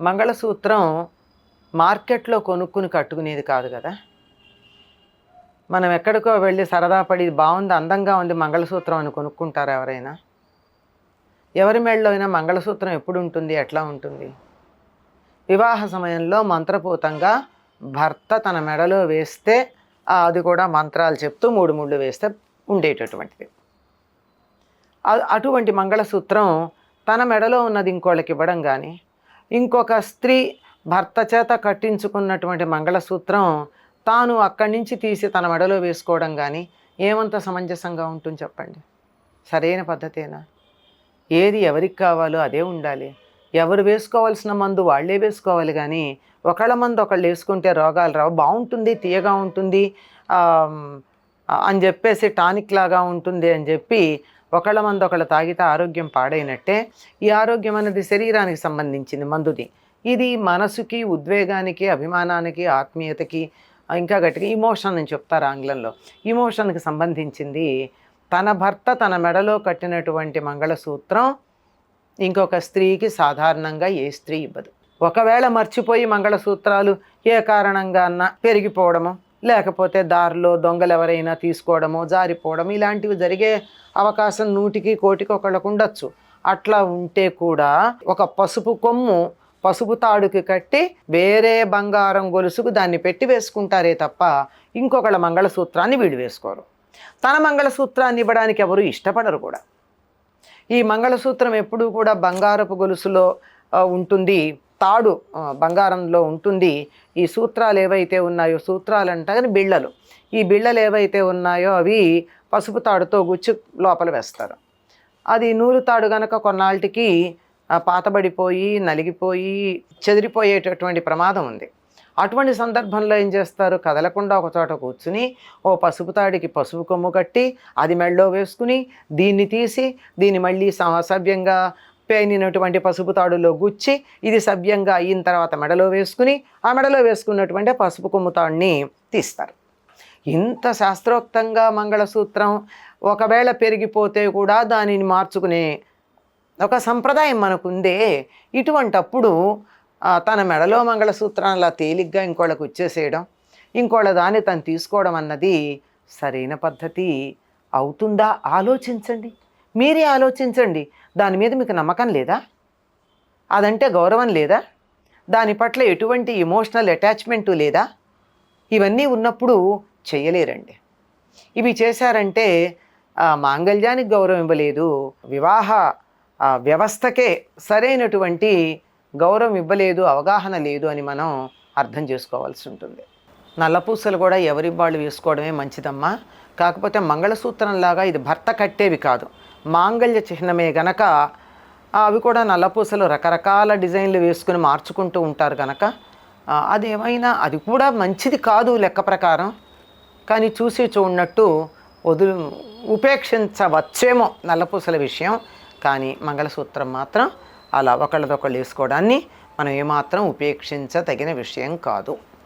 మంగళసూత్రం మార్కెట్లో కొనుక్కుని కట్టుకునేది కాదు కదా. మనం ఎక్కడికో వెళ్ళి సరదా పడి బాగుంది, అందంగా ఉంది మంగళసూత్రం అని కొనుక్కుంటారు ఎవరైనా? ఎవరి మెడలో అయినా మంగళసూత్రం ఎప్పుడు ఉంటుంది, ఎట్లా ఉంటుంది? వివాహ సమయంలో మంత్రపూతంగా భర్త తన మెడలో వేస్తే, అది కూడా మంత్రాలు చెప్తూ 3 ముళ్ళు వేస్తే ఉండేటటువంటిది. అటువంటి మంగళసూత్రం తన మెడలో ఉన్నది ఇంకోళ్ళకి ఇవ్వడం కానీ, ఇంకొక స్త్రీ భర్త చేత కట్టించుకున్నటువంటి మంగళసూత్రం తాను అక్కడి నుంచి తీసి తన మెడలో వేసుకోవడం కానీ ఏమంత సమంజసంగా ఉంటుంది చెప్పండి? సరైన పద్ధతేనా? ఏది ఎవరికి కావాలో అదే ఉండాలి. ఎవరు వేసుకోవాల్సిన మందు వాళ్ళే వేసుకోవాలి, కానీ ఒకళ్ళ మందు ఒకళ్ళు వేసుకుంటే రోగాలు రావు. బాగుంటుంది, తీయగా ఉంటుంది అని చెప్పేసి టానిక్ లాగా ఉంటుంది అని చెప్పి ఒకళ్ళ మందు ఒకళ్ళు తాగితే ఆరోగ్యం పాడైనట్టే. ఈ ఆరోగ్యం అనేది శరీరానికి సంబంధించింది మందుది. ఇది మనసుకి, ఉద్వేగానికి, అభిమానానికి, ఆత్మీయతకి, ఇంకా గట్టిగా ఇమోషన్ అని చెప్తారు ఆంగ్లంలో. ఇమోషన్కి సంబంధించింది. తన భర్త తన మెడలో కట్టినటువంటి మంగళసూత్రం ఇంకొక స్త్రీకి సాధారణంగా ఏ స్త్రీ ఇవ్వదు. ఒకవేళ మర్చిపోయి మంగళసూత్రాలు ఏ కారణంగా అన్నా పెరిగిపోవడము, లేకపోతే దారిలో దొంగలు ఎవరైనా తీసుకోవడమో, జారిపోవడం, ఇలాంటివి జరిగే అవకాశం 100కి 1,000కి ఒకళ్ళకు ఉండొచ్చు. అట్లా ఉంటే కూడా ఒక పసుపు కొమ్ము పసుపు తాడుకి కట్టి వేరే బంగారం గొలుసుకు దాన్ని పెట్టి వేసుకుంటారే తప్ప ఇంకొకళ్ళ మంగళసూత్రాన్ని వీడు వేసుకోరు. తన మంగళసూత్రాన్ని ఇవ్వడానికి ఎవరు ఇష్టపడరు కూడా. ఈ మంగళసూత్రం ఎప్పుడూ కూడా బంగారపు గొలుసులో ఉంటుంది, తాడు బంగారంలో ఉంటుంది. ఈ సూత్రాలు ఏవైతే ఉన్నాయో, సూత్రాలు అంటారు బిళ్ళలు, ఈ బిళ్ళలు ఏవైతే ఉన్నాయో అవి పసుపు తాడుతో గుచ్చి లోపల వేస్తారు. అది నూలు తాడు కనుక కొన్నాళ్ళకి పాతబడిపోయి, నలిగిపోయి, చెదిరిపోయేటటువంటి ప్రమాదం ఉంది. అటువంటి సందర్భంలో ఏం చేస్తారు? కదలకుండా ఒక చోట కూర్చుని ఓ పసుపు తాడికి పసుపు కొమ్ము కట్టి అది మెడలో వేసుకుని దీన్ని తీసి దీన్ని మళ్ళీ సవ్యంగా పేనినటువంటి పసుపు తాడులో గుచ్చి ఇది సవ్యంగా అయిన తర్వాత మెడలో వేసుకుని ఆ మెడలో వేసుకున్నటువంటి పసుపు కొమ్ము తాడుని తీస్తారు. ఇంత శాస్త్రోక్తంగా మంగళసూత్రం ఒకవేళ పెరిగిపోతే కూడా దానిని మార్చుకునే ఒక సంప్రదాయం మనకుందే. ఇటువంటప్పుడు తన మెడలో మంగళసూత్రం అలా తేలిగ్గా ఇంకోళ్ళకు వచ్చేసేయడం, ఇంకోళ్ళ దాన్ని తను తీసుకోవడం అన్నది సరైన పద్ధతి అవుతుందా? ఆలోచించండి, మీరే ఆలోచించండి. దాని మీద మీకు నమ్మకం లేదా? అదంటే గౌరవం లేదా? దాని పట్ల ఎటువంటి ఎమోషనల్ అటాచ్మెంటు లేదా? ఇవన్నీ ఉన్నప్పుడు చేయలేరండి. ఇవి చేశారంటే మాంగళ్యానికి గౌరవం ఇవ్వలేదు, వివాహ వ్యవస్థకే సరైనటువంటి గౌరవం ఇవ్వలేదు, అవగాహన లేదు అని మనం అర్థం చేసుకోవాల్సి ఉంటుంది. నల్లపూసలు కూడా ఎవరి వాళ్ళు వేసుకోవడమే మంచిదమ్మా. కాకపోతే మంగళసూత్రంలాగా ఇది భర్త కట్టేవి కాదు, మాంగళ్య చిహ్నమే గనక అవి కూడా నల్లపూసలు రకరకాల డిజైన్లు వేసుకుని మార్చుకుంటూ ఉంటారు కనుక అదేమైనా అది కూడా మంచిది కాదు లెక్క ప్రకారం. కానీ చూసి చూడనట్టు ఉపేక్షించవచ్చేమో నల్లపూసల విషయం. కానీ మంగళసూత్రం మాత్రం అలా ఒకళ్ళదొకళ్ళు వేసుకోవడాన్ని మనం ఏమాత్రం ఉపేక్షించదగిన విషయం కాదు.